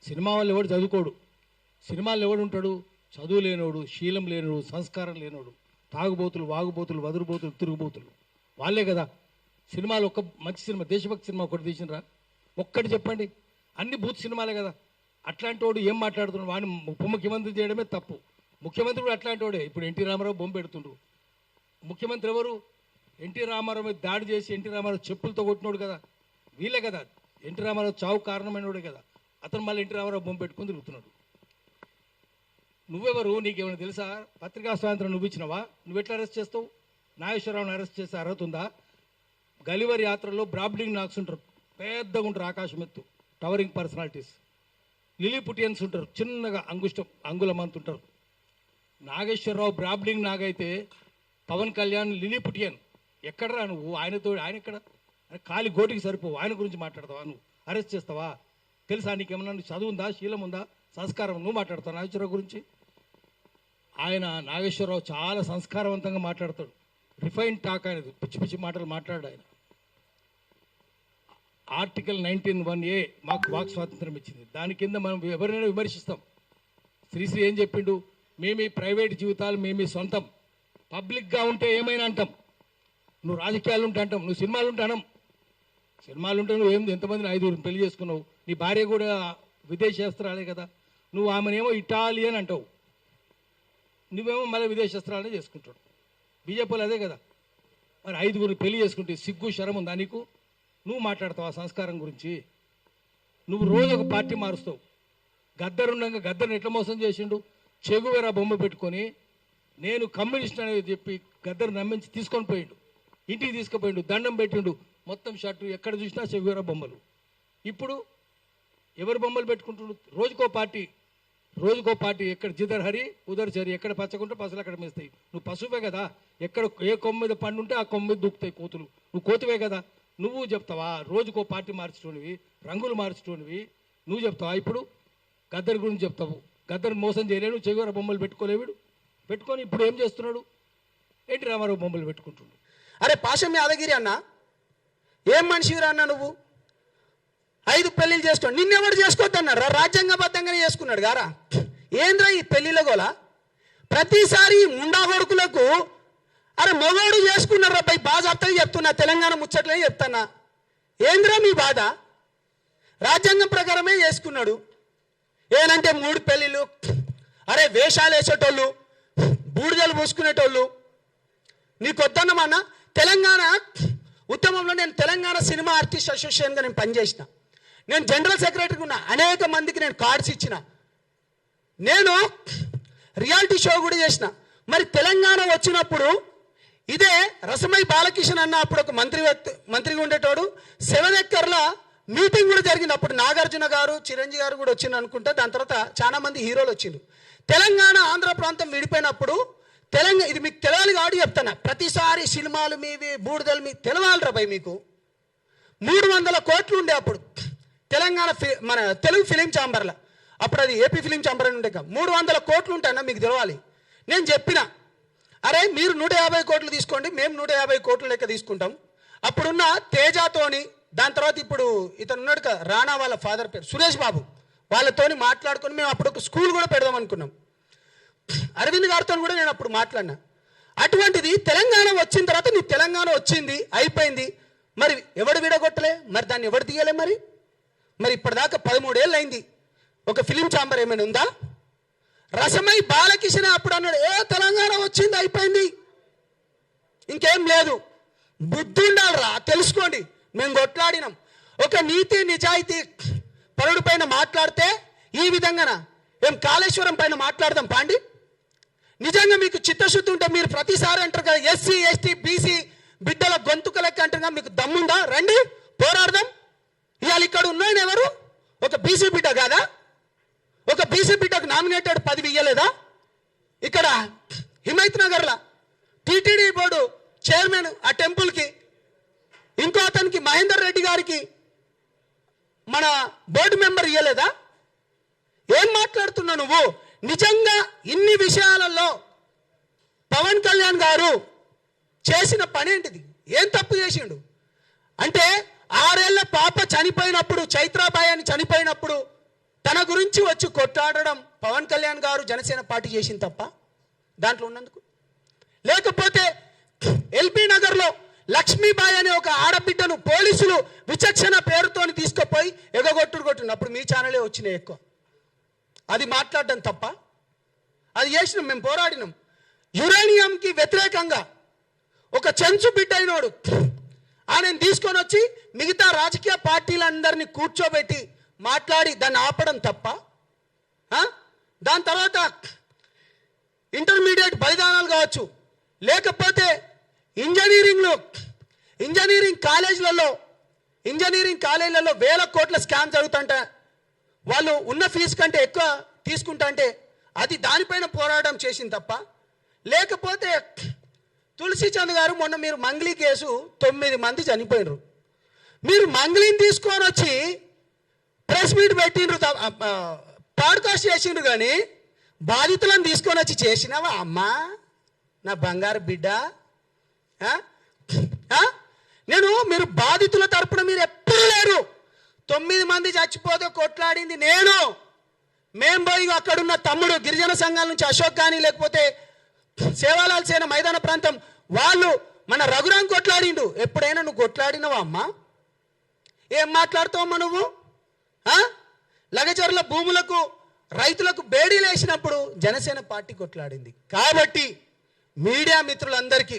Cinema వాళ్ళు ఎవడు చదువుకోడు, సినిమాల్లో ఎవడు ఉంటాడు? చదువు లేనోడు, శీలం లేనోడు, సంస్కారం లేనోడు, తాగుబోతులు, వాగుబోతులు, వదురుబోతులు, తిరుగుబోతులు వాళ్ళే కదా. సినిమాలు ఒక్క మంచి సినిమా, దేశభక్తి సినిమా ఒకటి తీసినరా? ఒక్కటి చెప్పండి. అన్ని బూత్ సినిమాలే కదా. అట్లాంటి వాడు ఏం మాట్లాడుతున్నాడు? వాడిని ఉప ముఖ్యమంత్రి చేయడమే తప్పు. ముఖ్యమంత్రి కూడా అట్లాంటి వాడే. ఇప్పుడు ఎన్టీ రామారావు బొమ్మ పెడుతుండ్రు. ముఖ్యమంత్రి ఎవరు? ఎన్టీ రామారావు మీద దాడి చేసి ఎన్టీ రామారావు చెప్పులతో కొట్టినోడు కదా, వీళ్ళే కదా. ఎన్టీ రామారావు చావు కారణమైనోడే కదా. అతను మళ్ళీ ఎన్టీ రామారావు బొమ్మ పెట్టుకుని తిరుగుతున్నాడు. నువ్వెవరు? నీకేమైనా తెలుసా? పత్రికా స్వాతంత్రం నువ్వు ఇచ్చినవా? నువ్వు ఎట్లా అరెస్ట్ చేస్తావు? నాగేశ్వరరావుని అరెస్ట్ చేసే అర్హత ఉందా? గలివర్ యాత్రలో బ్రాబ్డింగ్ నాక్స్ ఉంటారు, పెద్దగా ఉంటారు, ఆకాశం ఎత్తు, టవరింగ్ పర్సనాలిటీస్. లిలీపుటియన్స్ ఉంటారు, చిన్నగా అంగుళమంత ఉంటారు. నాగేశ్వరరావు బ్రాబ్డింగ్ నాగైతే పవన్ కళ్యాణ్ లిలీపుటియన్. ఎక్కడరా నువ్వు? ఆయన ఎక్కడ? కాలి గోటికి సరిపోవు. ఆయన గురించి మాట్లాడతావా? నువ్వు అరెస్ట్ చేస్తావా? తెలుసా నీకేమన్నా? చదువు ఉందా, శీలం ఉందా, సంస్కారం? నువ్వు మాట్లాడతావు నాగేశ్వరరావు గురించి? ఆయన నాగేశ్వరరావు చాలా సంస్కారవంతంగా మాట్లాడతాడు. రిఫైన్ టాక్ అనేది, పిచ్చి పిచ్చి మాటలు మాట్లాడు ఆయన. ఆర్టికల్ 19(1)A మాకు వాక్ స్వాతంత్రం ఇచ్చింది. దాని కింద మనం ఎవరైనా విమర్శిస్తాం. శ్రీశ్రీ ఏం చెప్పిండు? మేమీ ప్రైవేట్ జీవితాలు మేమీ సొంతం, పబ్లిక్గా ఉంటే ఏమైనా అంటాం. నువ్వు రాజకీయాలు ఉంటే అంటాం, నువ్వు సినిమాలు ఉంటే అనం. సినిమాలు ఉంటే నువ్వు ఎంతమందిని 5 పెళ్లి చేసుకున్నావు? నీ భార్య కూడా విదేశేస్త్రాలే కదా. నువ్వు ఆమెనేమో ఇటాలియన్ అంటావు, నువ్వేమో మళ్ళీ విదేశేస్త్రాలనే చేసుకుంటాడు. బీజేపీలు అదే కదా. మరి 5 పెళ్లి చేసుకుంటే సిగ్గు శరం ఉందా నీకు? నువ్వు మాట్లాడతావు ఆ సంస్కారం గురించి? నువ్వు రోజు ఒక పార్టీ మారుస్తావు. గద్దరుండగా గద్దర్ని ఎట్లా మోసం చేసిండు? చెగువేరా బొమ్మ పెట్టుకొని నేను కమ్యూనిస్ట్ అనేది చెప్పి గద్దరు నమ్మించి తీసుకొని పోయిండు, ఇంటికి తీసుకుపోయిండు, దండం పెట్టిండు. మొత్తం షర్టు ఎక్కడ చూసినా చెగువేరా బొమ్మలు. ఇప్పుడు ఎవరు బొమ్మలు పెట్టుకుంటుండు? రోజుకో పార్టీ. ఎక్కడ జిదర్ హరి ఉదర్ చరి, ఎక్కడ పచ్చకుంటే పసులు అక్కడ మేస్తాయి. నువ్వు పశువే కదా. ఎక్కడ ఏ కొమ్మ మీద పండు ఉంటే ఆ కొమ్మ మీద దూకుతాయి కోతులు. నువ్వు కోతివే కదా. నువ్వు చెప్తావా? రోజుకో పార్టీ మార్చుకోనివి, రంగులు మార్చుకోనివి నువ్వు చెప్తావా? ఇప్పుడు గద్దర్ గురించి చెప్తావు. గద్దర్ మోసం చేయలేడు, చెగువేరా బొమ్మలు పెట్టుకోలేవిడు. పెట్టుకొని ఇప్పుడు ఏం చేస్తున్నాడు? ఎన్టీ రామారావు బొమ్మలు పెట్టుకుంటున్నాడు. అరే పాశం యాదగిరి అన్న, ఏం మనిషిరా అన్న నువ్వు? 5 పెళ్లిళ్ళు చేసుకోండి. నిన్నెవడు చేసుకోవద్దన్నాడు? రాజ్యాంగబద్ధంగానే చేసుకున్నాడు గారా. ఏంద్రా ఈ పెళ్లిళ్ళ గోల? ప్రతిసారి ముండా కొడుకులకు అరే మగోడు చేసుకున్నారా పై బాజాప్తగా చెప్తున్నా, తెలంగాణ ముచ్చట్లే చెప్తానా. ఏంద్రా మీ బాధ? రాజ్యాంగం ప్రకారమే చేసుకున్నాడు. ఏనంటే 3 పెళ్లిళ్ళు. అరే వేషాలు వేసేటోళ్ళు, బూడిదలు పూసుకునేటోళ్ళు నీకు వద్దన్నమన్నా. తెలంగాణ ఉద్యమంలో నేను తెలంగాణ సినిమా ఆర్టిస్ట్ అసోసియేషన్గా నేను పనిచేసిన. నేను జనరల్ సెక్రటరీగా ఉన్నా. అనేక మందికి నేను కార్డ్స్ ఇచ్చిన. నేను రియాలిటీ షో కూడా చేసిన. మరి తెలంగాణ వచ్చినప్పుడు ఇదే రసమై బాలకిషన్ అన్న అప్పుడు ఒక మంత్రిగా ఉండేటోడు 7 ఎకర్ల మీటింగ్ కూడా జరిగింది. అప్పుడు నాగార్జున గారు, చిరంజీవి గారు కూడా వచ్చింది అనుకుంటా. దాని తర్వాత చాలా మంది హీరోలు వచ్చిండ్రు. తెలంగాణ ఆంధ్ర ప్రాంతం విడిపోయినప్పుడు ఇది మీకు తెలవాలి కాబట్టి చెప్తాను. ప్రతిసారి సినిమాలు మీవి, బూడిదలు మీ తెలవాలిరా భయ్. మీకు 300 కోట్లు ఉండే అప్పుడు తెలంగాణ మన తెలుగు ఫిలిం ఛాంబర్లో. అప్పుడు అది ఏపీ ఫిలిం ఛాంబర్ అని ఉండే. 300 కోట్లు ఉంటాయన్నా మీకు తెలవాలి. నేను చెప్పిన, అరే మీరు 150 కోట్లు తీసుకోండి, మేము 150 కోట్ల లెక్క తీసుకుంటాం. అప్పుడున్న తేజాతోని, దాని తర్వాత ఇప్పుడు ఇతను ఉన్నాడు కదా రాణా వాళ్ళ ఫాదర్ పేరు సురేష్ బాబు, వాళ్ళతోని మాట్లాడుకొని మేము అప్పుడు ఒక స్కూల్ కూడా పెడదాం అనుకున్నాం. అరవింద్ గారితో కూడా నేను అప్పుడు మాట్లాడినా. అటువంటిది తెలంగాణ వచ్చిన తర్వాత నీ తెలంగాణ వచ్చింది, అయిపోయింది. మరి ఎవడు విడగొట్టలే? మరి దాన్ని ఎవడు తీయలే? మరి ఇప్పటిదాకా 13 ఏళ్ళు అయింది. ఒక ఫిలిం ఛాంబర్ ఏమైనా ఉందా? రసమై బాలకిషన్ అప్పుడు అన్నాడు, తెలంగాణ వచ్చింది, అయిపోయింది, ఇంకేం లేదు. బుద్ధి ఉండాలిరా, తెలుసుకోండి. మేము కొట్లాడినాం. ఒక నీతి నిజాయితీ పరుడు పైన మాట్లాడితే ఈ విధంగానా? మేము కాళేశ్వరం పైన మాట్లాడదాం పాండి. నిజంగా మీకు చిత్తశుద్ధి ఉంటే మీరు ప్రతిసారి అంటారు కదా ఎస్సీ ఎస్టీ బీసీ బిడ్డల గొంతుక లెక్క అంటారు. మీకు దమ్ముందా? రండి పోరాడదాం. ఇవాళ ఇక్కడ ఉన్నాయని ఎవరు? ఒక బీసీ బిడ్డ కాదా? ఒక బీసీ బిడ్డకు నామినేటెడ్ పదవి ఇయ్యలేదా? ఇక్కడ హిమైత్ నగర్లో టీటీడీ బోర్డు చైర్మన్ ఆ టెంపుల్కి, ఇంకో అతనికి మహేందర్ రెడ్డి గారికి మన బోర్డు మెంబర్ ఇయ్యలేదా? ఏం మాట్లాడుతున్నావు నువ్వు? నిజంగా ఇన్ని విషయాలలో పవన్ కళ్యాణ్ గారు చేసిన పని ఏంటిది? ఏం తప్పు చేసిండు? అంటే 6 ఏళ్ల పాప చనిపోయినప్పుడు, చైత్రాబాయి అని చనిపోయినప్పుడు తన గురించి నుంచి వచ్చి కొట్లాడడం పవన్ కళ్యాణ్ గారు జనసేన పార్టీ చేసింది తప్ప దాంట్లో ఉన్నందుకు, లేకపోతే ఎల్బీ నగర్లో లక్ష్మీబాయి అనే ఒక ఆడబిడ్డను పోలీసులు విచక్షణ పేరుతోని తీసుకుపోయి కొట్టినప్పుడు మీ ఛానలే వచ్చినాయి ఎక్కువ. అది మాట్లాడడం తప్ప? అది చేసినాం, మేము పోరాడినాం. యురేనియంకి వ్యతిరేకంగా ఒక చెంచు బిడ్డ అయినోడు ఆయనను తీసుకొని వచ్చి మిగతా రాజకీయ పార్టీలందరినీ కూర్చోబెట్టి మాట్లాడి దాన్ని ఆపడం తప్ప? దాని తర్వాత ఇంటర్మీడియట్ బలిదానాలు కావచ్చు, లేకపోతే ఇంజనీరింగ్ కాలేజీలలో వేల కోట్ల స్కామ్ జరుగుతుంట, వాళ్ళు ఉన్న ఫీజు కంటే ఎక్కువ తీసుకుంటా అంటే అది దానిపైన పోరాటం చేసింది తప్ప, లేకపోతే తులసి చంద్ గారు మొన్న మీరు మంగ్లీ కేసు 9 మంది చనిపోయినరు, మీరు మంగ్లీని తీసుకొని వచ్చి ప్రెస్ మీట్ పెట్టిండ్రు, పాడ్కాస్ట్ చేసిండ్రు, కానీ బాధితులను తీసుకొని వచ్చి చేసినావా అమ్మా నా బంగారు బిడ్డ? మీరు బాధితుల తరపున మీరు ఎప్పుడు లేరు. 9 మంది చచ్చిపోతే కొట్లాడింది నేను. మేం పోయి అక్కడున్న తమ్ముడు గిరిజన సంఘాల నుంచి అశోక్ కానీ లేకపోతే సేవాలాల్ సేన మైదాన ప్రాంతం వాళ్ళు మన రఘురాం కొట్లాడిండు. ఎప్పుడైనా నువ్వు కొట్లాడినవా అమ్మా? ఏం మాట్లాడుతావమ్మా నువ్వు? లగచర్ల భూములకు రైతులకు బేడీలు వేసినప్పుడు జనసేన పార్టీ కొట్లాడింది. కాబట్టి మీడియా మిత్రులందరికీ